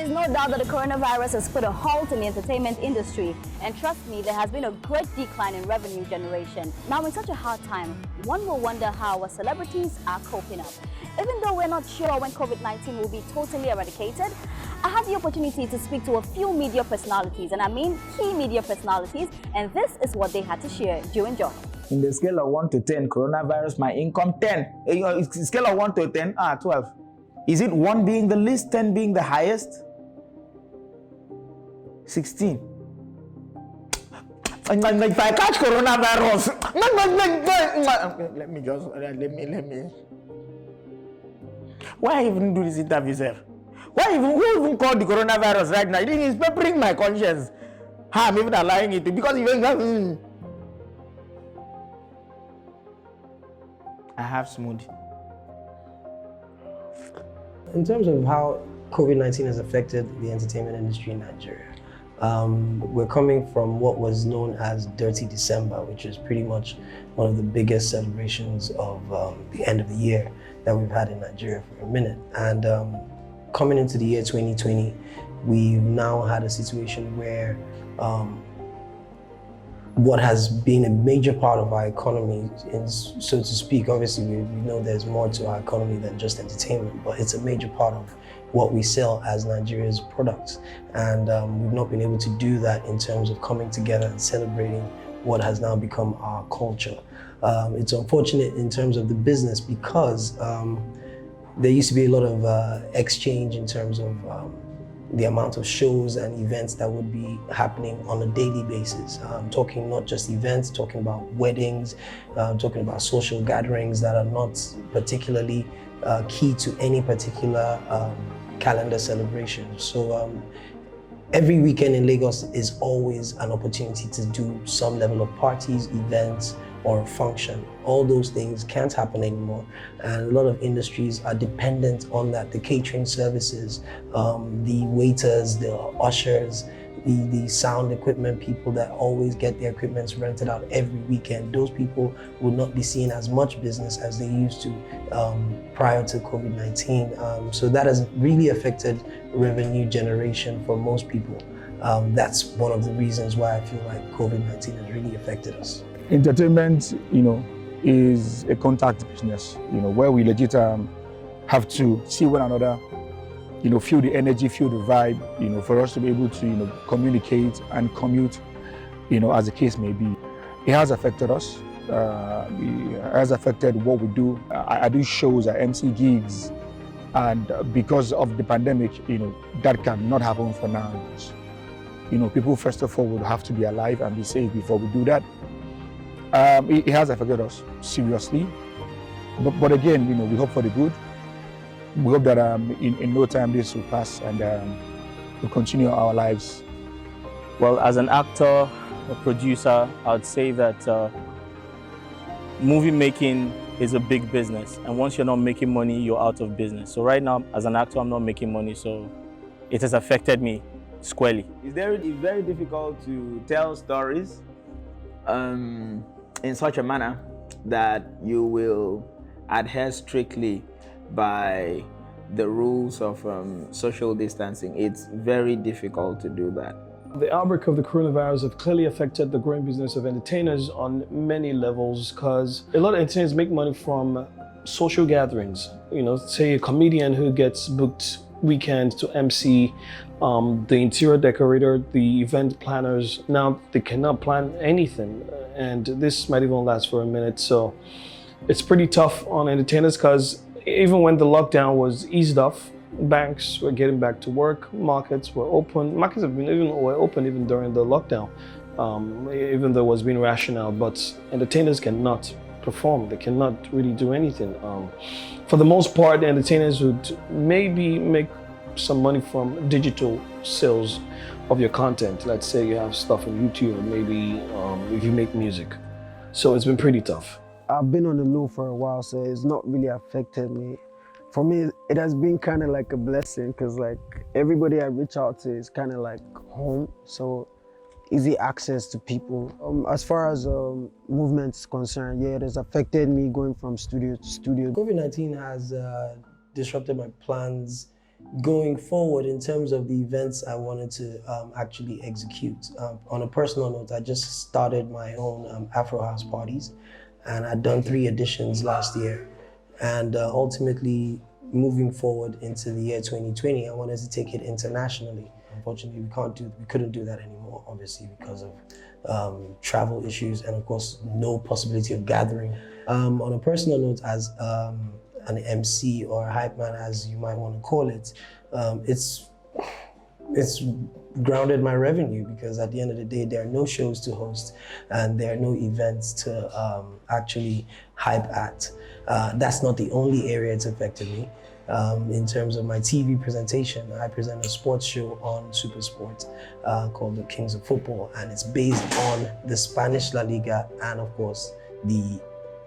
is no doubt that the coronavirus has put a halt in the entertainment industry, and trust me, there has been a great decline in revenue generation. Now, in such a hard time, one will wonder how our celebrities are coping up. Even though we're not sure when COVID-19 will be totally eradicated, I had the opportunity to speak to a few media personalities, and I mean key media personalities, and this is what they had to share. Do enjoy. In the scale of 1 to 10, coronavirus, my income 10. Scale of 1 to 10, 12. Is it 1 being the least, 10 being the highest? 16. If I catch coronavirus, let me. Why even do this interview, sir? Who even called the coronavirus right now? It's peppering my conscience. I'm even allowing it to, because even I have smoothie. In terms of how COVID-19 has affected the entertainment industry in Nigeria, we're coming from what was known as Dirty December, which is pretty much one of the biggest celebrations of the end of the year that we've had in Nigeria for a minute. And coming into the year 2020, we've now had a situation where what has been a major part of our economy is, so to speak, obviously we know there's more to our economy than just entertainment, but it's a major part of what we sell as Nigeria's products. And we've not been able to do that in terms of coming together and celebrating what has now become our culture. It's unfortunate in terms of the business because there used to be a lot of exchange in terms of the amount of shows and events that would be happening on a daily basis. Talking not just events, talking about weddings, talking about social gatherings that are not particularly key to any particular calendar celebration. So every weekend in Lagos is always an opportunity to do some level of parties, events, or a function. All those things can't happen anymore. And a lot of industries are dependent on that. The catering services, the waiters, the ushers, the sound equipment people that always get their equipment rented out every weekend. Those people will not be seeing as much business as they used to prior to COVID-19. So that has really affected revenue generation for most people. That's one of the reasons why I feel like COVID-19 has really affected us. Entertainment, is a contact business, where we legit have to see one another, feel the energy, feel the vibe, for us to be able to, communicate and commute, as the case may be. It has affected us. It has affected what we do. I do shows, I MC gigs, and because of the pandemic, that cannot happen for now. People first of all would have to be alive and be safe before we do that. It has affected us seriously, but again, we hope for the good. We hope that in no time this will pass and we'll continue our lives. Well, as an actor, a producer, I'd say that movie making is a big business, and once you're not making money, you're out of business. So right now, as an actor, I'm not making money, so it has affected me squarely. It's very difficult to tell stories in such a manner that you will adhere strictly by the rules of social distancing. It's very difficult to do that. The outbreak of the coronavirus have clearly affected the growing business of entertainers on many levels, because a lot of entertainers make money from social gatherings. Say a comedian who gets booked weekends to MC, the interior decorator, the event planners, now they cannot plan anything, and this might even last for a minute. So it's pretty tough on entertainers, because even when the lockdown was eased off, banks were getting back to work, markets were open. Markets were open even during the lockdown, even though it was being rational, but entertainers cannot perform. They cannot really do anything. For the most part, the entertainers would maybe make some money from digital sales of your content. Let's say you have stuff on YouTube, or maybe if you make music. So it's been pretty tough. I've been on the low for a while, so it's not really affected me. For me, it has been kind of like a blessing, because like everybody I reach out to is kind of like home, so easy access to people. As far as movement is concerned, yeah, it has affected me going from studio to studio. COVID-19 has disrupted my plans going forward, in terms of the events I wanted to actually execute, on a personal note, I just started my own Afro House parties, and I'd done 3 editions last year. And ultimately, moving forward into the year 2020, I wanted to take it internationally. Unfortunately, we couldn't do that anymore, obviously, because of travel issues and, of course, no possibility of gathering. On a personal note, as an MC or a hype man, as you might want to call it, it's grounded my revenue, because at the end of the day, there are no shows to host and there are no events to actually hype at. That's not the only area it's affected me. In terms of my TV presentation, I present a sports show on Super Sport called The Kings of Football, and it's based on the Spanish La Liga and, of course, the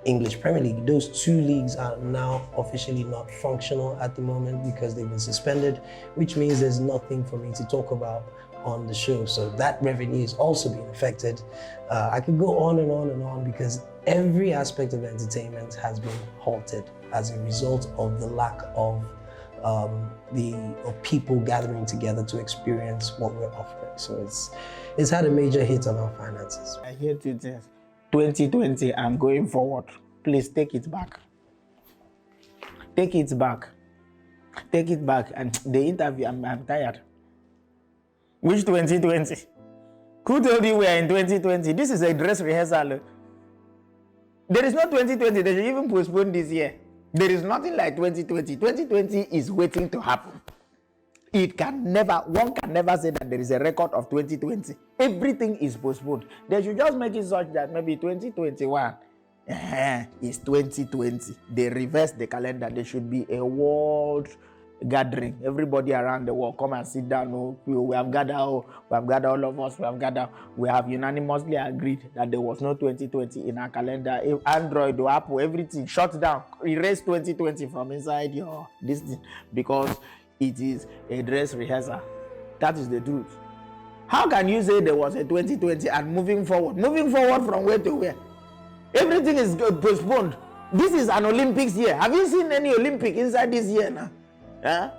English Premier League. Those 2 leagues are now officially not functional at the moment because they've been suspended, which means there's nothing for me to talk about on the show. So that revenue is also being affected. I could go on and on and on, because every aspect of entertainment has been halted as a result of the lack of people gathering together to experience what we're offering. So it's had a major hit on our finances. I hear 2 things. 2020 and going forward, please take it back. Take it back. Take it back. And the interview, I'm tired. Which 2020? Who told you we are in 2020? This is a dress rehearsal. There is no 2020. They should even postpone this year. There is nothing like 2020. 2020 is waiting to happen. One can never say that there is a record of 2020. Everything is postponed. They should just make it such that maybe 2021 is 2020. They reverse the calendar. There should be a world gathering. Everybody around the world come and sit down. Oh, we have gathered. Oh, we have gathered, all of us. We have gathered. We have unanimously agreed that there was no 2020 in our calendar. If Android or Apple, everything shut down. Erase 2020 from inside your this thing, because it is a dress rehearsal. That is the truth. How can you say there was a 2020 and moving forward? Moving forward from where to where? Everything is postponed. This is an Olympics year. Have you seen any Olympic inside this year now? Huh?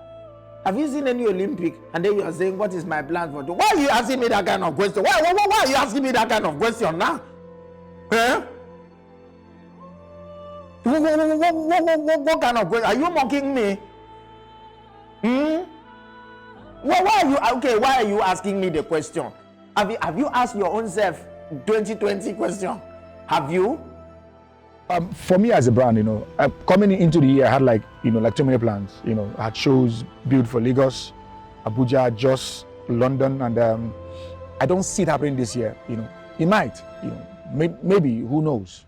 Have you seen any Olympic? And then you are saying, what is my plan for? Why are you asking me that kind of question? Why are you asking me that kind of question now? Huh? What kind of question? Are you mocking me? Why are you asking me the question? Have you asked your own self 2020 question? Have you? For me as a brand, coming into the year, I had like too many plans. I had shows built for Lagos, Abuja, Jos, London, and I don't see it happening this year. It might, maybe, who knows?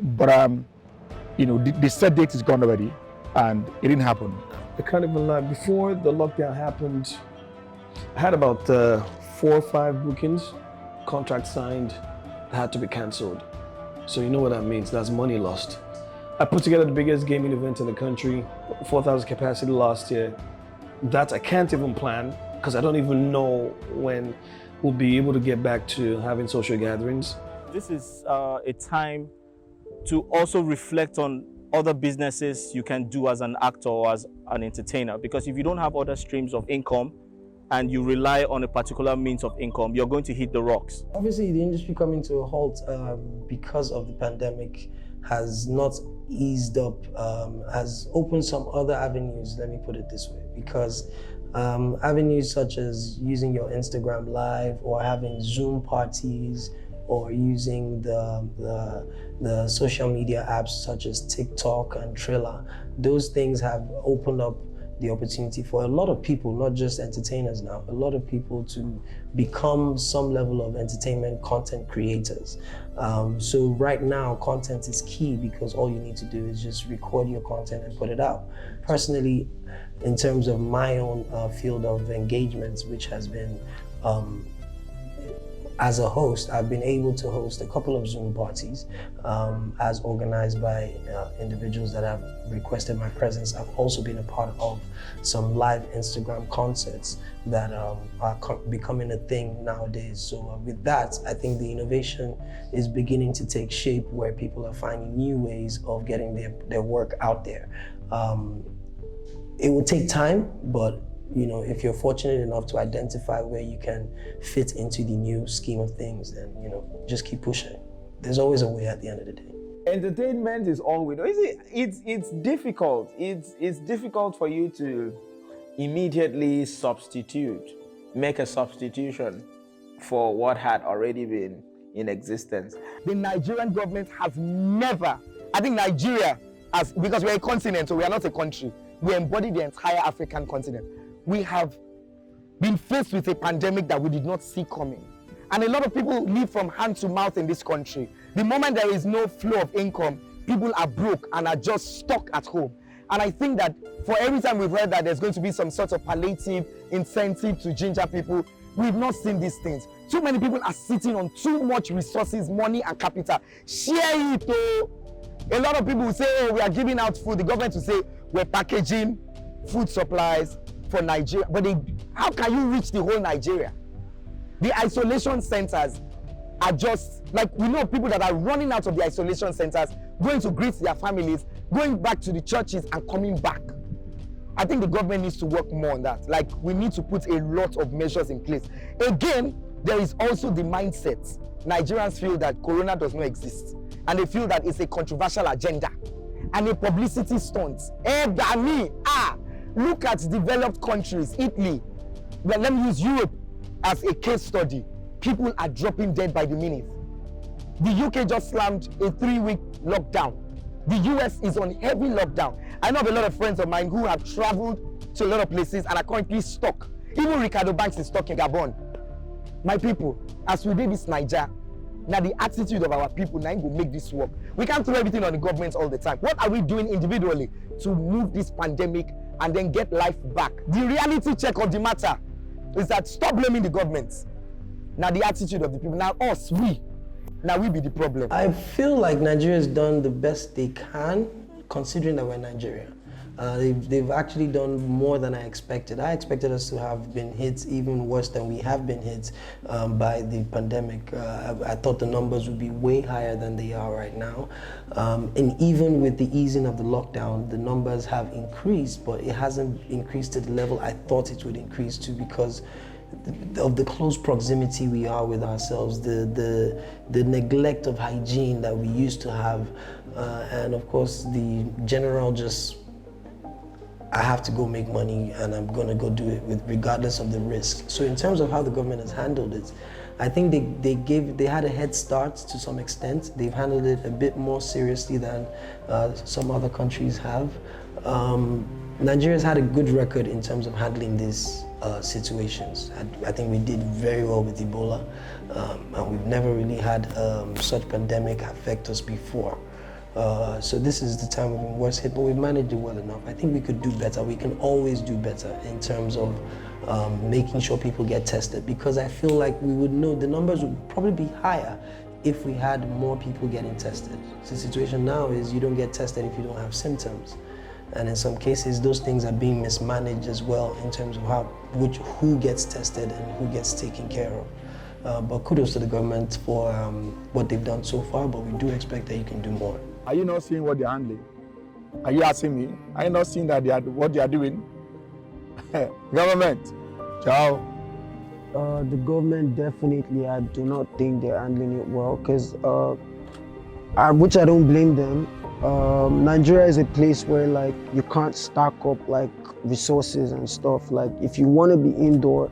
But the set date is gone already, and it didn't happen. I can't even lie. Before the lockdown happened, I had about 4 or 5 bookings, contract signed, that had to be cancelled. So you know what that means, that's money lost. I put together the biggest gaming event in the country, 4,000 capacity last year. That I can't even plan, because I don't even know when we'll be able to get back to having social gatherings. This is a time to also reflect on other businesses you can do as an actor or as an entertainer, because if you don't have other streams of income and you rely on a particular means of income, you're going to hit the rocks. Obviously, the industry coming to a halt because of the pandemic has not eased up, has opened some other avenues, let me put it this way, because avenues such as using your Instagram Live or having Zoom parties, or using the social media apps such as TikTok and Triller, those things have opened up the opportunity for a lot of people, not just entertainers now, a lot of people to become some level of entertainment content creators. So right now, content is key, because all you need to do is just record your content and put it out. Personally, in terms of my own field of engagements, which has been as a host, I've been able to host a couple of Zoom parties as organized by individuals that have requested my presence. I've also been a part of some live Instagram concerts that are becoming a thing nowadays. So with that, I think the innovation is beginning to take shape, where people are finding new ways of getting their work out there. it will take time, but you know, if you're fortunate enough to identify where you can fit into the new scheme of things, then you know, just keep pushing. There's always a way at the end of the day. Entertainment is all we know. It's difficult. It's difficult for you to immediately make a substitution for what had already been in existence. The Nigerian government has never, I think Nigeria, because we're a continent, so we are not a country, we embody the entire African continent. We have been faced with a pandemic that we did not see coming. And a lot of people live from hand to mouth in this country. The moment there is no flow of income, people are broke and are just stuck at home. And I think that for every time we've heard that there's going to be some sort of palliative incentive to ginger people, we've not seen these things. Too many people are sitting on too much resources, money and capital. Share it, oh. A lot of people will say, oh, we are giving out food. The government will say, we're packaging food supplies for Nigeria. But how can you reach the whole Nigeria? The isolation centers are just, like, we know people that are running out of the isolation centers, going to greet their families, going back to the churches and coming back. I think the government needs to work more on that. Like, we need to put a lot of measures in place. Again, there is also the mindset. Nigerians feel that Corona does not exist. And they feel that it's a controversial agenda and a publicity stunt. Look at developed countries, Italy. Well, let me use Europe as a case study. People are dropping dead by the minute. The UK just slammed a 3-week lockdown. The US is on heavy lockdown. I know of a lot of friends of mine who have traveled to a lot of places and are currently stuck. Even Ricardo Banks is stuck in Gabon. My people, as we did this Niger, now the attitude of our people now will make this work. We can't throw everything on the government all the time. What are we doing individually to move this pandemic and then get life back? The reality check of the matter is that stop blaming the government. Now the attitude of the people, now us, now we be the problem. I feel like Nigeria has done the best they can, considering that we're Nigeria. They've actually done more than I expected. I expected us to have been hit even worse than we have been hit by the pandemic. I thought the numbers would be way higher than they are right now. And even with the easing of the lockdown, the numbers have increased, but it hasn't increased to the level I thought it would increase to because of the close proximity we are with ourselves, the neglect of hygiene that we used to have, and of course the general just, I have to go make money and I'm gonna go do it regardless of the risk. So in terms of how the government has handled it, I think they had a head start to some extent. They've handled it a bit more seriously than some other countries have. Nigeria's had a good record in terms of handling these situations. I think we did very well with Ebola, and we've never really had such pandemic affect us before. So this is the time we've been worst hit, but we've managed it well enough. I think we could do better. We can always do better in terms of making sure people get tested, because I feel like we would know the numbers would probably be higher if we had more people getting tested. So the situation now is you don't get tested if you don't have symptoms. And in some cases, those things are being mismanaged as well in terms of who gets tested and who gets taken care of. But kudos to the government for what they've done so far, but we do expect that you can do more. Are you not seeing what they're handling? Are you asking me? Are you not seeing that what they are doing? Government, ciao. The government definitely, I do not think they're handling it well, because which I don't blame them. Nigeria is a place where like you can't stack up like resources and stuff. Like if you want to be indoor,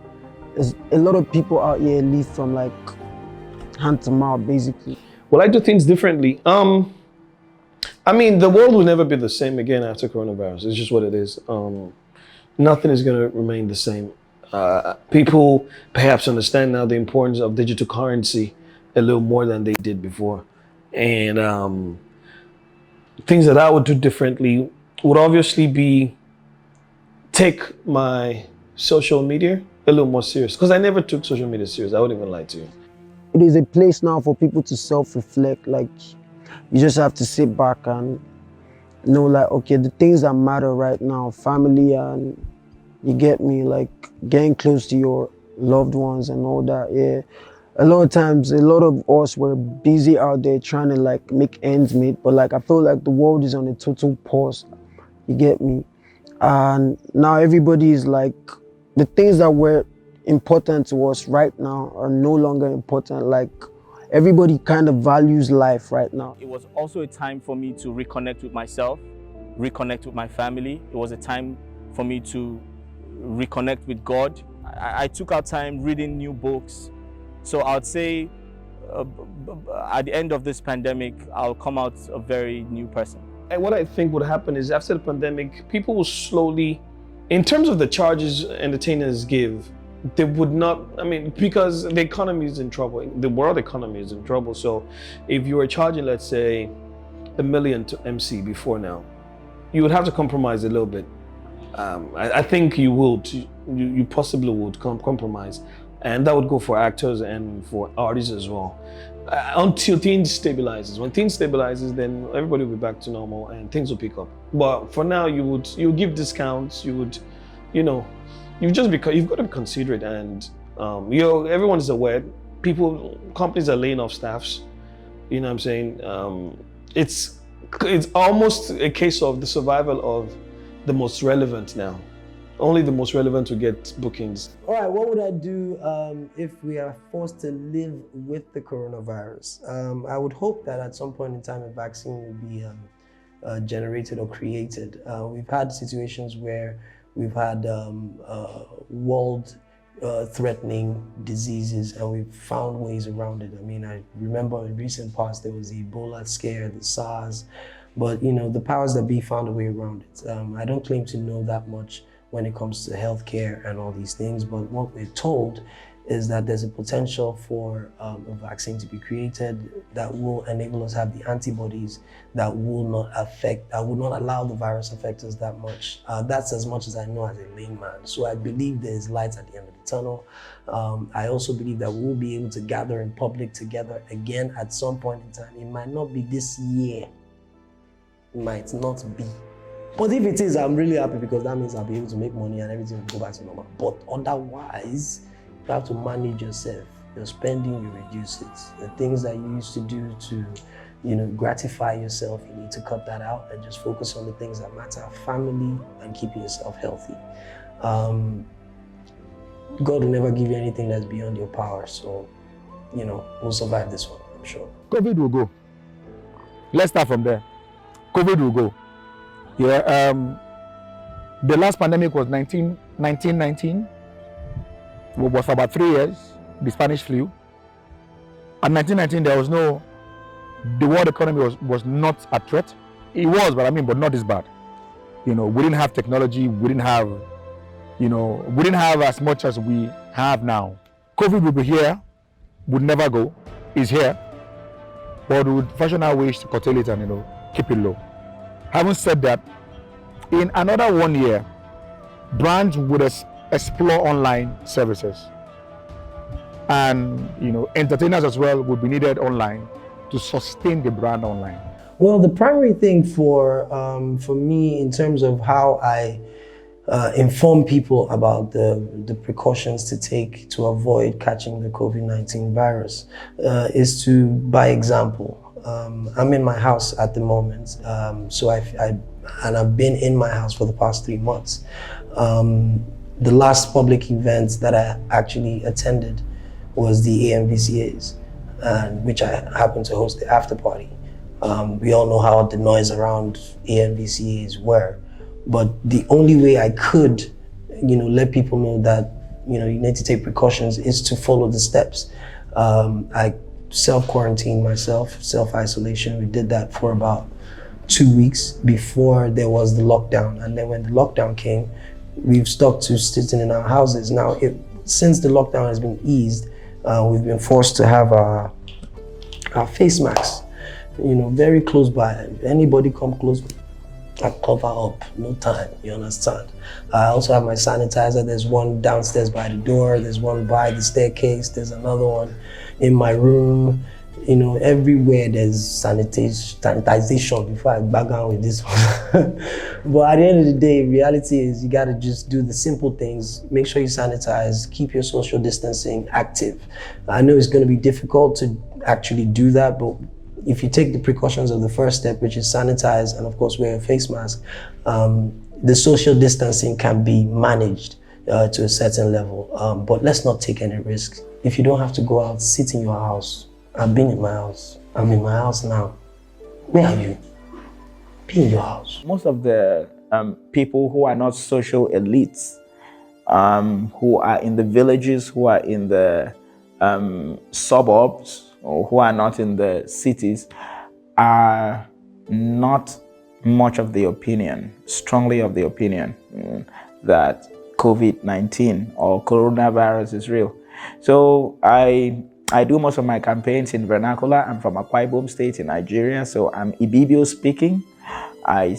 there's a lot of people out here live from like hand to mouth basically. Well, I do things differently. I mean, the world will never be the same again after coronavirus. It's just what it is. Nothing is going to remain the same. People perhaps understand now the importance of digital currency a little more than they did before. And things that I would do differently would obviously be take my social media a little more serious, because I never took social media serious. I wouldn't even lie to you. It is a place now for people to self-reflect. Like you just have to sit back and know like, okay, the things that matter right now, family and you get me, like getting close to your loved ones and all that, yeah. A lot of times, a lot of us were busy out there trying to like make ends meet, but like I feel like the world is on a total pause, you get me? And now everybody is like, the things that were important to us right now are no longer important. Like everybody kind of values life right now. It was also a time for me to reconnect with myself, reconnect with my family. It was a time for me to reconnect with God. I took out time reading new books. So I'd say at the end of this pandemic, I'll come out a very new person. And what I think would happen is after the pandemic, people will slowly, in terms of the charges entertainers give, they would not, I mean, because the economy is in trouble, the world economy is in trouble. So if you were charging, let's say, $1 million to MC before now, you would have to compromise a little bit. I think you would, you possibly would compromise. And that would go for actors and for artists as well. Until things stabilizes. When things stabilizes, then everybody will be back to normal and things will pick up. But for now, you give discounts. You would, you know, you've got to be considerate, and everyone is aware. Companies are laying off staffs. You know what I'm saying? It's almost a case of the survival of the most relevant now. Only the most relevant to get bookings. All right, what would I do if we are forced to live with the coronavirus? I would hope that at some point in time a vaccine will be generated or created. We've had situations where we've had world-threatening diseases, and we've found ways around it. I mean, I remember in recent past there was the Ebola scare, the SARS, but you know, the powers that be found a way around it. I don't claim to know that much when it comes to healthcare and all these things, but what we're told is that there's a potential for a vaccine to be created that will enable us to have the antibodies that will not allow the virus to affect us that much. That's as much as I know as a layman. So I believe there's light at the end of the tunnel. I also believe that we'll be able to gather in public together again at some point in time. It might not be this year, it might not be. But if it is, I'm really happy, because that means I'll be able to make money and everything will go back to normal. But otherwise, you have to manage yourself. Your spending, you reduce it. The things that you used to do to, you know, gratify yourself, you need to cut that out and just focus on the things that matter, family and keeping yourself healthy. God will never give you anything that's beyond your power. So, you know, we'll survive this one, I'm sure. COVID will go. Let's start from there. COVID will go. Yeah, the last pandemic was 1919. It was for about 3 years, the Spanish flu. And 1919, the world economy was not a threat. It was, but not this bad. You know, we didn't have technology, we didn't have as much as we have now. COVID will be here, would never go, is here, but we would fashion our ways to curtail it and, you know, keep it low. Having said that, in another 1 year, brands would explore online services, and you know, entertainers as well would be needed online to sustain the brand online. Well, the primary thing for me in terms of how I inform people about the precautions to take to avoid catching the COVID-19 virus is to, by example. I'm in my house at the moment, so I've been in my house for the past 3 months. The last public event that I actually attended was the AMVCA's, which I happened to host the after party. We all know how the noise around AMVCA's were, but the only way I could, you know, let people know that, you know, you need to take precautions is to follow the steps. I self-quarantined myself, self-isolation. We did that for about 2 weeks before there was the lockdown. And then when the lockdown came, we've stuck to sitting in our houses. Now, since the lockdown has been eased, we've been forced to have our face masks, you know, very close by. Anybody come close, I cover up, no time, you understand? I also have my sanitizer. There's one downstairs by the door, there's one by the staircase, there's another one in my room. You know, everywhere there's sanitization before I bag on with this one. But at the end of the day, reality is you gotta just do the simple things. Make sure you sanitize, keep your social distancing active. I know it's gonna be difficult to actually do that, but if you take the precautions of the first step, which is sanitize and of course wear a face mask, the social distancing can be managed to a certain level, but let's not take any risks. If you don't have to go out, sit in your house. I've been in my house. I'm in my house now. Where are you? Be in your house. Most of the people who are not social elites, who are in the villages, who are in the suburbs, or who are not in the cities, are not much of the opinion, strongly of the opinion, that COVID-19 or coronavirus is real. So I do most of my campaigns in vernacular. I'm from Akwa Ibom State in Nigeria, so I'm Ibibio speaking. I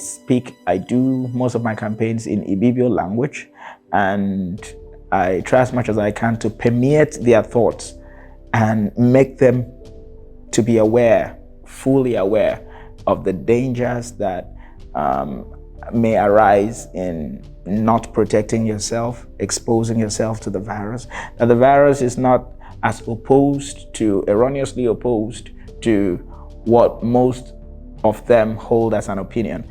do most of my campaigns in Ibibio language, and I try as much as I can to permeate their thoughts and make them to be aware, fully aware of the dangers that may arise in not protecting yourself, exposing yourself to the virus. That the virus is not as erroneously opposed to what most of them hold as an opinion.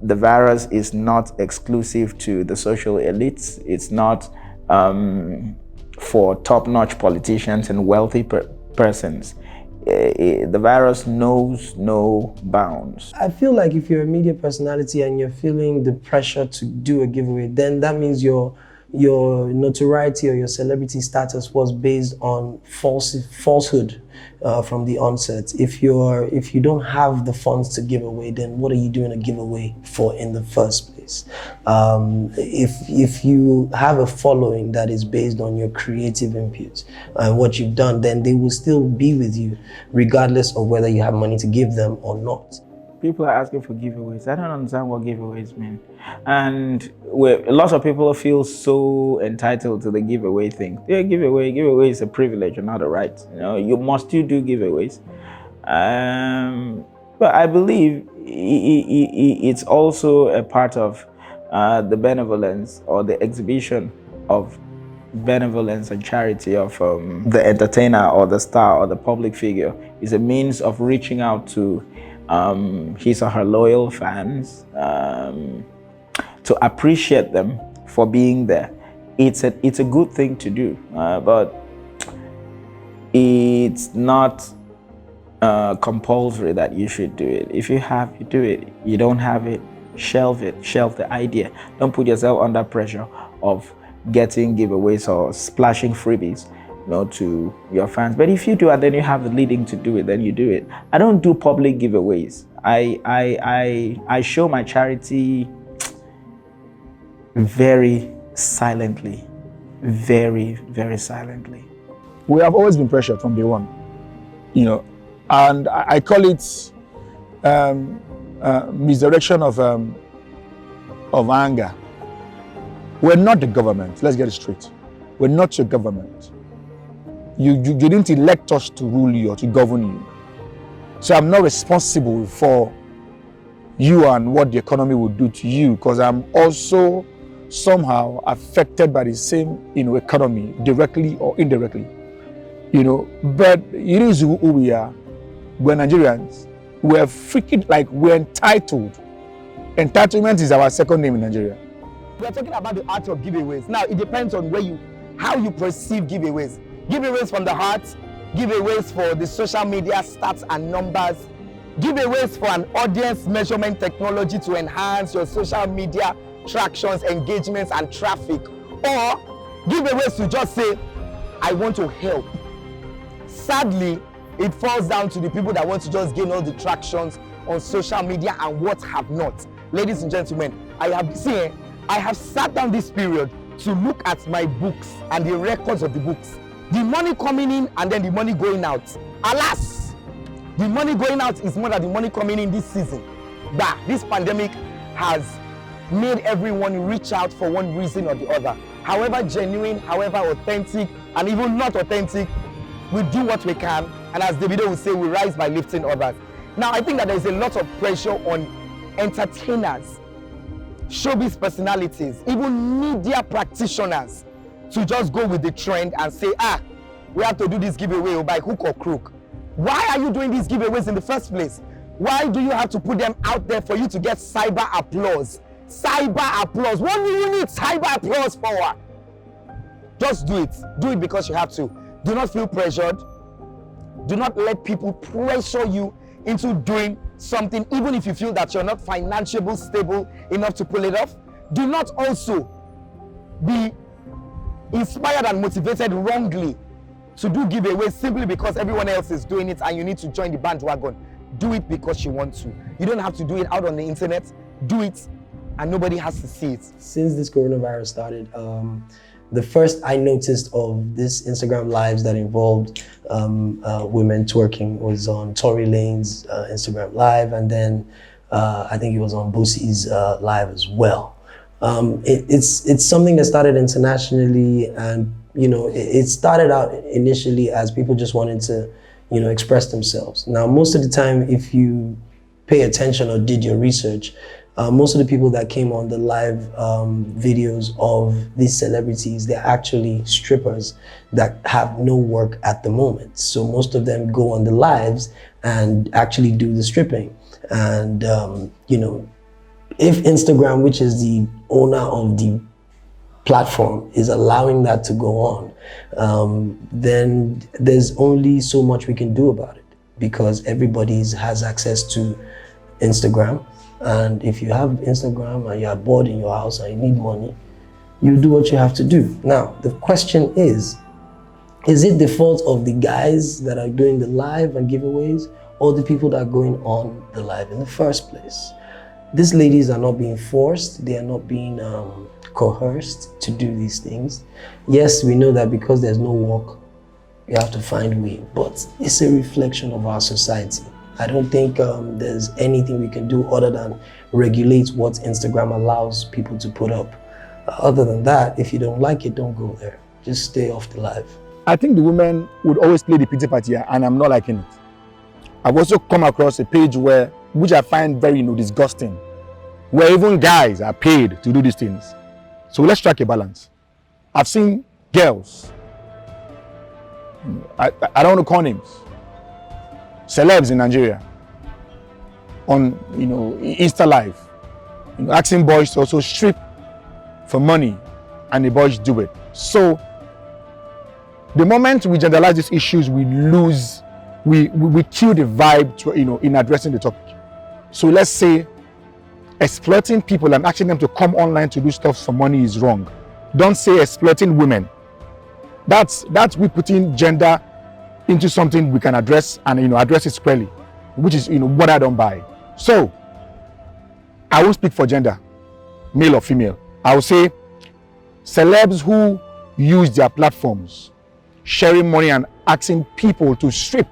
The virus is not exclusive to the social elites. It's not for top-notch politicians and wealthy persons. The virus knows no bounds. I feel like if you're a media personality and you're feeling the pressure to do a giveaway, then that means your notoriety or your celebrity status was based on falsehood from the onset. If you don't have the funds to give away, then what are you doing a giveaway for in the first place? If you have a following that is based on your creative input and what you've done, then they will still be with you regardless of whether you have money to give them or not. People are asking for giveaways. I don't understand what giveaways mean. And lots of people feel so entitled to the giveaway thing. Yeah, giveaway is a privilege and not a right. You must do giveaways. But I believe it's also a part of the benevolence or the exhibition of benevolence and charity of the entertainer or the star or the public figure. Is a means of reaching out to his or her loyal fans, to appreciate them for being there. It's a good thing to do, but it's not compulsory that you should do it. If you have, you do it. You don't have it, shelve the idea. Don't put yourself under pressure of getting giveaways or splashing freebies to your fans. But if you do and then you have the leading to do it, then you do it. I don't do public giveaways. I show my charity very silently, very, very silently. We have always been pressured from day one, and I call it misdirection of anger. We're not the government. Let's get it straight. We're not your government. You didn't elect us to rule you or to govern you. So I'm not responsible for you and what the economy will do to you, because I'm also somehow affected by the same economy, directly or indirectly. But it is who we are. We're Nigerians. We're freaking we're entitled. Entitlement is our second name in Nigeria. We're talking about the art of giveaways. Now it depends on how you perceive giveaways. Giveaways from the heart, giveaways for the social media stats and numbers, giveaways for an audience measurement technology to enhance your social media tractions, engagements, and traffic, or giveaways to just say, I want to help. Sadly, it falls down to the people that want to just gain all the tractions on social media and what have not. Ladies and gentlemen, I have sat down this period to look at my books and the records of the books. The money coming in and then the money going out. Alas, the money going out is more than the money coming in this season. But this pandemic has made everyone reach out for one reason or the other. However genuine, however authentic, and even not authentic, we do what we can. And as Davido would say, we rise by lifting others. Now, I think that there is a lot of pressure on entertainers, showbiz personalities, even media practitioners to just go with the trend and say, we have to do this giveaway by hook or crook. Why are you doing these giveaways in the first place? Why do you have to put them out there for you to get cyber applause, cyber applause. What do you need cyber applause for? Just do it. Do it because you have to. Do not feel pressured. Do not let people pressure you into doing something, even if you feel that you're not financially stable enough to pull it off. Do not also be inspired and motivated wrongly to do giveaways simply because everyone else is doing it and you need to join the bandwagon. Do it because you want to. You don't have to do it out on the internet. Do it and nobody has to see it. Since this coronavirus started, the first I noticed of this Instagram lives that involved women twerking was on Tory Lane's Instagram live, and then I think it was on Boosie's live as well. It's something that started internationally, and it started out initially as people just wanted to express themselves. Now, most of the time, if you pay attention or did your research, most of the people that came on the live videos of these celebrities, they're actually strippers that have no work at the moment. So most of them go on the lives and actually do the stripping. And, if Instagram, which is the owner of the platform, is allowing that to go on, then there's only so much we can do about it, because everybody has access to Instagram. And if you have Instagram and you're bored in your house and you need money, you do what you have to do. Now, the question is it the fault of the guys that are doing the live and giveaways, or the people that are going on the live in the first place? These ladies are not being forced, they are not being coerced to do these things. Yes, we know that because there's no work, you have to find a way, but it's a reflection of our society. I don't think there's anything we can do other than regulate what Instagram allows people to put up. Other than that, if you don't like it, don't go there. Just stay off the live. I think the women would always play the pity party, and I'm not liking it. I've also come across a page which I find very disgusting, where even guys are paid to do these things. So let's strike a balance. I've seen girls, I don't want to call names, celebs in Nigeria, on Insta Live, asking boys to also strip for money, and the boys do it. So the moment we generalize these issues, we kill the vibe in addressing the topic. So let's say exploiting people and asking them to come online to do stuff for money is wrong. Don't say exploiting women. That's we putting gender into something we can address and address it squarely, which is what I don't buy. So I won't speak for gender, male or female. I will say celebs who use their platforms sharing money and asking people to strip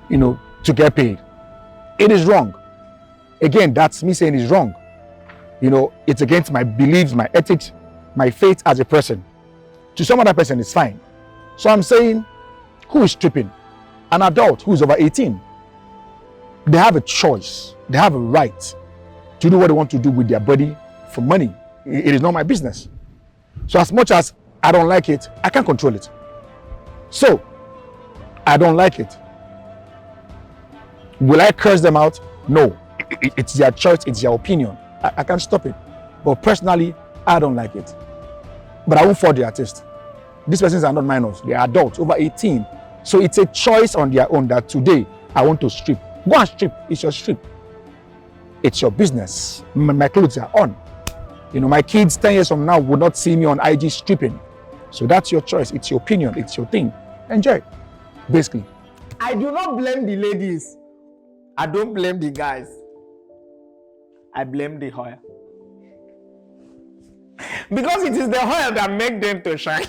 to get paid, it is wrong. Again, that's me saying it's wrong. It's against my beliefs, my ethics, my faith as a person. To some other person, it's fine. So I'm saying, who is stripping? An adult who is over 18. They have a choice. They have a right to do what they want to do with their body for money. It is not my business. So as much as I don't like it, I can't control it. So, I don't like it. Will I curse them out? No. It's their choice, it's their opinion. I can't stop it. But personally, I don't like it. But I won't fault the artist. These persons are not minors. They are adults, over 18. So it's a choice on their own that today I want to strip. Go and strip. It's your strip. It's your business. My clothes are on. My kids 10 years from now would not see me on IG stripping. So that's your choice. It's your opinion. It's your thing. Enjoy it, basically. I do not blame the ladies. I don't blame the guys. I blame the oil. Because it is the oil that makes them to shine.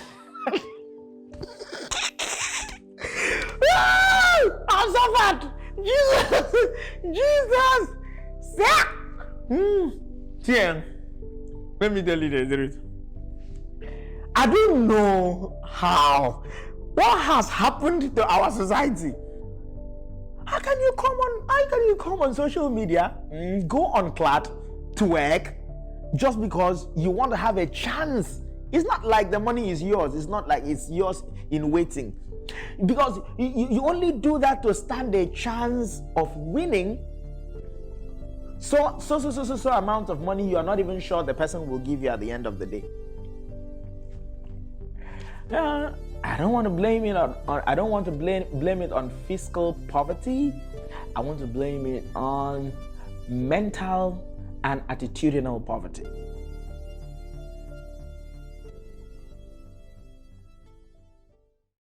I'm so fat. Jesus. Yeah. Let me tell you the truth. I don't know what has happened to our society. How can you come on social media, go on clat, twerk, just because you want to have a chance? It's not like the money is yours. It's not like it's yours in waiting. Because you only do that to stand a chance of winning so amount of money you are not even sure the person will give you at the end of the day. I don't want to blame it on I don't want to blame it on fiscal poverty. I want to blame it on mental and attitudinal poverty.